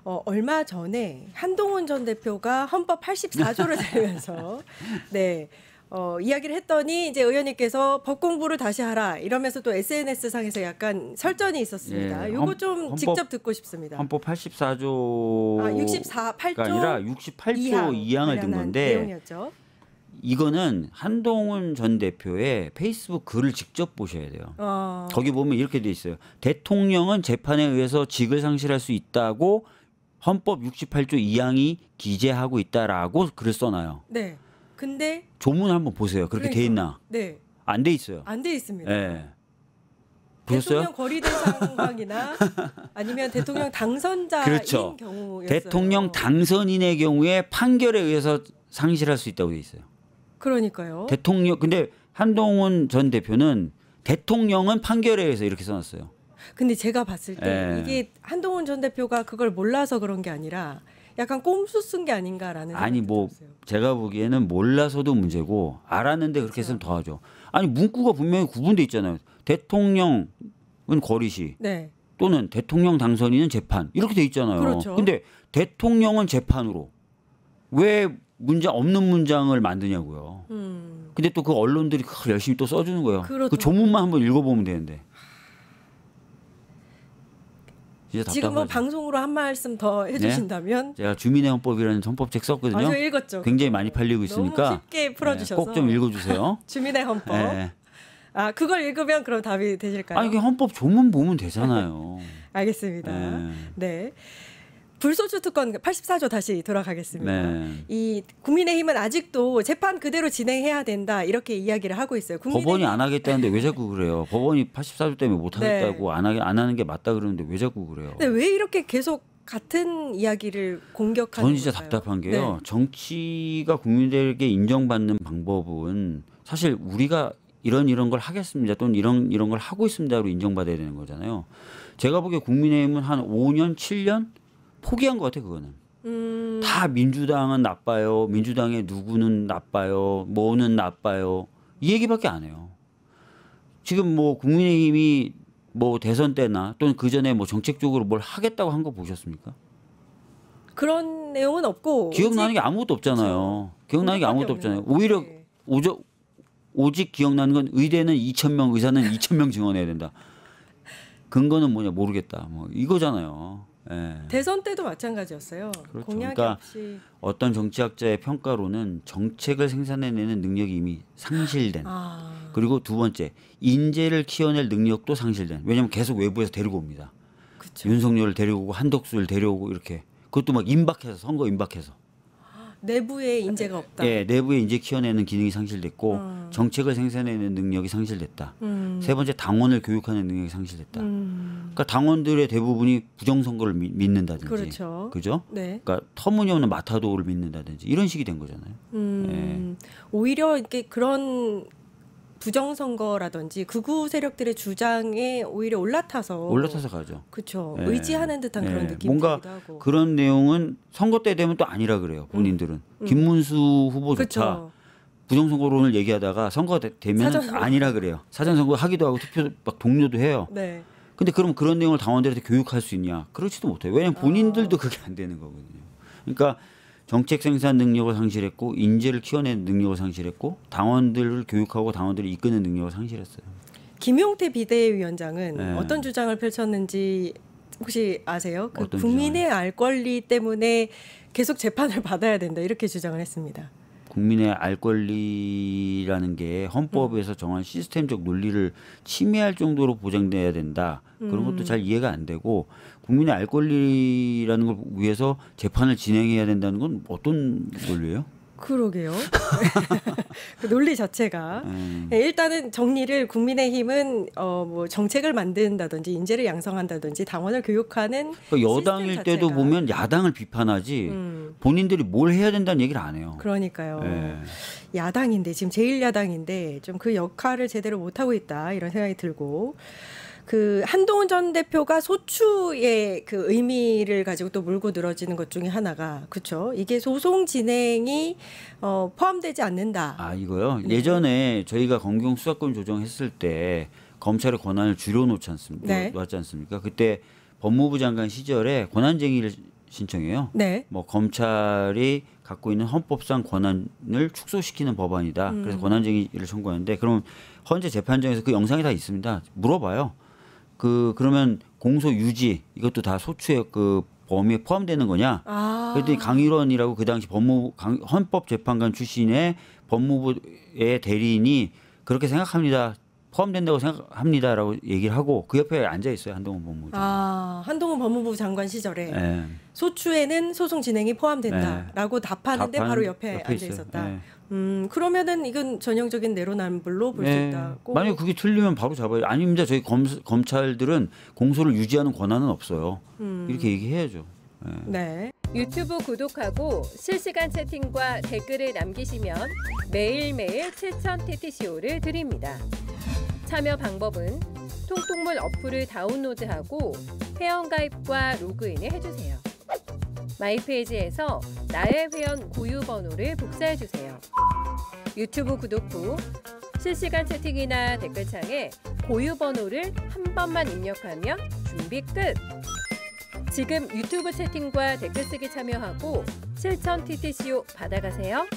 얼마 전에 한동훈 전 대표가 헌법 84조를 들면서 네. 이야기를 했더니 이제 의원님께서 법 공부를 다시 하라 이러면서 또 SNS 상에서 약간 설전이 있었습니다. 요거 좀 직접 듣고 싶습니다. 헌법 84조가 8조 아니라 68조 2항을 든 건데 내용이었죠. 이거는 한동훈 전 대표의 페이스북 글을 직접 보셔야 돼요. 거기 보면 이렇게 돼 있어요. 대통령은 재판에 의해서 직을 상실할 수 있다고 헌법 68조 2항이 기재하고 있다라고 글을 써놔요. 네. 근데 조문을 한번 보세요. 그렇게 돼 있나? 네. 안 돼 있어요. 안 돼 있습니다. 네. 보셨어요? 대통령 거리된 상황이나 아니면 대통령 당선자인 그렇죠. 경우였어요. 대통령 당선인의 경우에 판결에 의해서 상실할 수 있다고 돼 있어요. 그러니까요. 근데 한동훈 전 대표는 대통령은 판결에 의해서 이렇게 써놨어요. 근데 제가 봤을 때 이게 한동훈 전 대표가 그걸 몰라서 그런 게 아니라 약간 꼼수 쓴 게 아닌가라는 아니 뭐 들었어요. 제가 보기에는 몰라서도 문제고 알았는데 그렇게 했으면 더하죠. 아니 문구가 분명히 구분돼 있잖아요. 대통령은 거리시 네. 또는 대통령 당선인은 재판 이렇게 돼 있잖아요. 그렇죠. 근데 대통령은 재판으로 왜 문제 없는 문장을 만드냐고요. 근데 또 그 언론들이 그걸 열심히 또 써주는 거예요. 그 조문만 한번 읽어보면 되는데. 지금 뭐 방송으로 한 말씀 더 해주신다면 네? 제가 주민의 헌법이라는 헌법책 썼거든요. 저 읽었죠. 굉장히 많이 팔리고 있으니까 너무 쉽게 풀어주셔서 꼭 좀 읽어주세요. 주민의 헌법. 네. 그걸 읽으면 그럼 답이 되실까요? 아니 헌법 조문 보면 되잖아요. 알겠습니다. 네. 불소추 특권 84조 다시 돌아가겠습니다. 네. 이 국민의힘은 아직도 재판 그대로 진행해야 된다 이렇게 이야기를 하고 있어요. 법원이 안 하겠다는데 왜 자꾸 그래요? 법원이 84조 때문에 못 하겠다고 안 하는 게 맞다 그러는데 왜 자꾸 그래요? 근데 왜 이렇게 계속 같은 이야기를 공격하는 저는 진짜 걸까요? 답답한 게요. 정치가 국민들에게 인정받는 방법은 사실 우리가 이런 걸 하겠습니다. 또는 이런 걸 하고 있습니다로 인정받아야 되는 거잖아요. 제가 보기에 국민의힘은 한 5년, 7년 포기한 것 같아요. 그거는. 다 민주당은 나빠요. 민주당의 누구는 나빠요. 뭐는 나빠요. 이 얘기밖에 안 해요. 지금 뭐 국민의힘이 뭐 대선 때나 또는 그 전에 뭐 정책적으로 뭘 하겠다고 한 거 보셨습니까? 그런 내용은 없고 기억나는 게 아무것도 없잖아요. 기억나는 게 아무것도 없잖아요. 오히려 오직 기억나는 건 의대는 2,000명, 의사는 2,000명 증언해야 된다. 근거는 뭐냐 모르겠다. 뭐 이거잖아요. 예. 대선 때도 마찬가지였어요. 그렇죠. 공약이 그러니까 없이. 어떤 정치학자의 평가로는 정책을 생산해내는 능력이 이미 상실된. 그리고 두 번째 인재를 키워낼 능력도 상실된. 왜냐하면 계속 외부에서 데리고 옵니다. 그쵸. 윤석열을 데려오고 한덕수를 데려오고 이렇게. 그것도 막 임박해서 선거 임박해서. 내부에 인재가 없다. 예, 내부에 인재 키워내는 기능이 상실됐고 정책을 생산해내는 능력이 상실됐다. 세 번째 당원을 교육하는 능력이 상실됐다. 그러니까 당원들의 대부분이 부정선거를 믿는다든지, 그렇죠. 그죠? 네. 그러니까 터무니없는 마타도를 믿는다든지 이런 식이 된 거잖아요. 예. 오히려 이렇게 그런 부정선거라든지 극우 세력들의 주장에 오히려 올라타서 가죠. 그렇죠. 예. 의지하는 듯한 예. 그런 느낌이 뭔가 들기도 하고. 그런 내용은 선거 때 되면 또 아니라 그래요. 본인들은 김문수 후보조차 그렇죠. 부정선거론을 얘기하다가 선거 되면 아니라 그래요. 사전선거 하기도 하고 투표 막 동료도 해요. 네. 근데 그럼 그런 내용을 당원들한테 교육할 수 있냐? 그렇지도 못해요. 왜냐하면 본인들도 그게 안 되는 거거든요. 그러니까 정책 생산 능력을 상실했고 인재를 키워내는 능력을 상실했고 당원들을 교육하고 당원들을 이끄는 능력을 상실했어요. 김용태 비대위원장은 어떤 주장을 펼쳤는지 혹시 아세요? 그 국민의 알 권리 때문에 계속 재판을 받아야 된다 이렇게 주장을 했습니다. 국민의 알 권리라는 게 헌법에서 정한 시스템적 논리를 침해할 정도로 보장돼야 된다. 그런 것도 잘 이해가 안 되고 국민의 알 권리라는 걸 위해서 재판을 진행해야 된다는 건 어떤 논리예요? 그러게요. 그 논리 자체가 일단은 정리를 국민의힘은 뭐 정책을 만든다든지 인재를 양성한다든지 당원을 교육하는 그러니까 여당일 때도 보면 야당을 비판하지 본인들이 뭘 해야 된다는 얘기를 안 해요. 그러니까요. 야당인데 지금 제1야당인데 좀 그 역할을 제대로 못하고 있다 이런 생각이 들고 그 한동훈 전 대표가 소추의 그 의미를 가지고 또 물고 늘어지는 것 중에 하나가 그렇죠. 이게 소송 진행이 포함되지 않는다. 아 이거요? 네. 예전에 저희가 검경 수사권 조정했을 때 검찰의 권한을 줄여놓지 않습니까? 네. 놓았지 않습니까? 그때 법무부 장관 시절에 권한쟁의를 신청해요. 네. 뭐 검찰이 갖고 있는 헌법상 권한을 축소시키는 법안이다. 그래서 권한쟁의를 청구하는데 그럼 헌재 재판정에서 그 영상이 다 있습니다. 물어봐요. 그러면 공소 유지 이것도 다 소추의 그 범위에 포함되는 거냐? 그랬더니 강일원이라고 그 당시 헌법재판관 출신의 법무부의 대리인이 그렇게 생각합니다. 포함된다고 생각합니다라고 얘기를 하고 그 옆에 앉아 있어요. 한동훈 법무부 장관. 한동훈 법무부 장관 시절에 네. 소추에는 소송 진행이 포함된다라고 답하는데 바로 옆에 앉아 있었다. 네. 그러면은 이건 전형적인 내로남불로 볼 수 있다고. 만약 그게 틀리면 바로 잡아요. 아닙니다. 저희 검찰들은 공소를 유지하는 권한은 없어요. 이렇게 얘기해야죠. 네. 유튜브 구독하고 실시간 채팅과 댓글을 남기시면 매일매일 7,000TTCO를 드립니다. 참여 방법은 통통물 어플을 다운로드하고 회원가입과 로그인을 해주세요. 마이페이지에서 나의 회원 고유 번호를 복사해주세요. 유튜브 구독 후 실시간 채팅이나 댓글창에 고유 번호를 한 번만 입력하면 준비 끝! 지금 유튜브 채팅과 댓글 쓰기 참여하고 7,000TTCO 받아가세요.